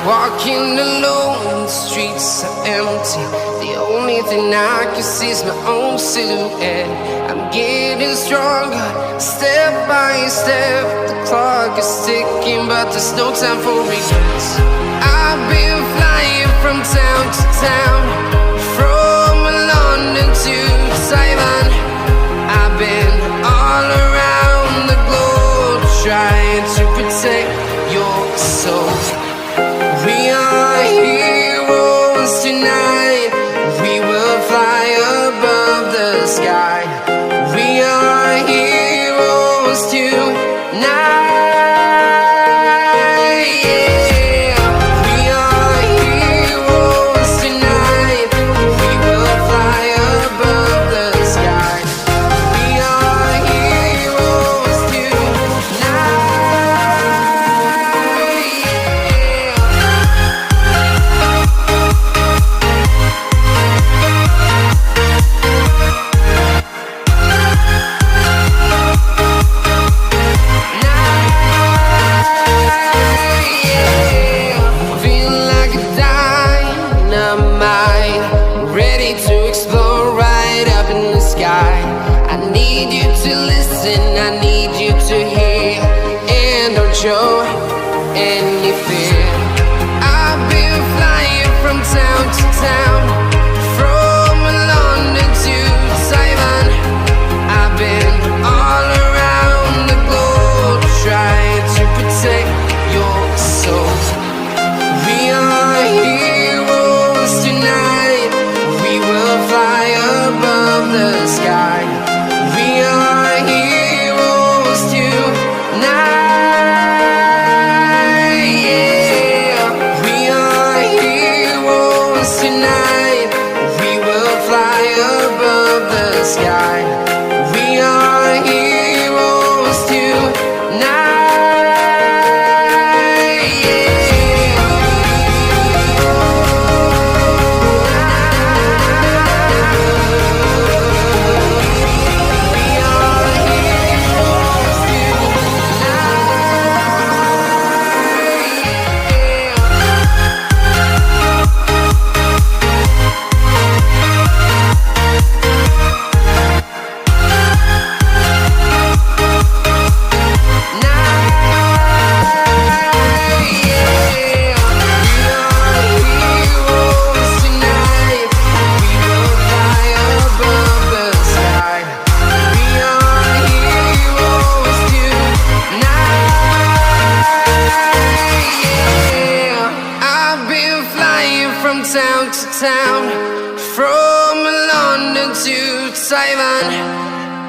Walking alone, the streets are empty. The only thing I can see is my own silhouette. I'm getting stronger, step by step. The clock is ticking, but there's no time for regrets. I've been flying from town to town, from London to Taiwan. I've been all around the globe, trying to protect your soul. We are heroes tonight. We will fly above the sky. We are heroes tonight. Yeah. We are heroes tonight. We will fly above the sky. We are heroes tonight. Show any fear. I've been flying from town to town, from London to Taiwan. I've been all around the globe, trying to protect your soul. We are heroes tonight. We will fly above the sky. We are heroes tonight. Tonight, we will fly above the sky. We are heroes tonight. Yeah. We are heroes town to town, from London to Taiwan.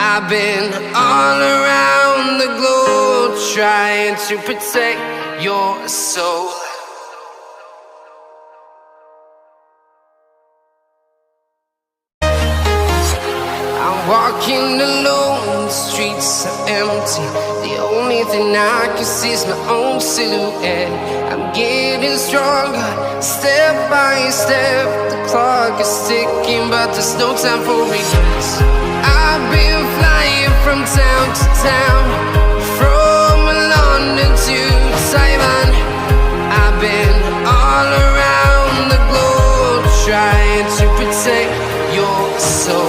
I've been all around the globe, trying to protect your soul. I'm walking alone, the streets are empty. The only thing I can see is my own silhouette. I'm getting stronger, step by step. The clock is ticking, but there's no time for regrets. I've been flying from town to town, from London to Taiwan. I've been all around the globe, trying to protect your soul.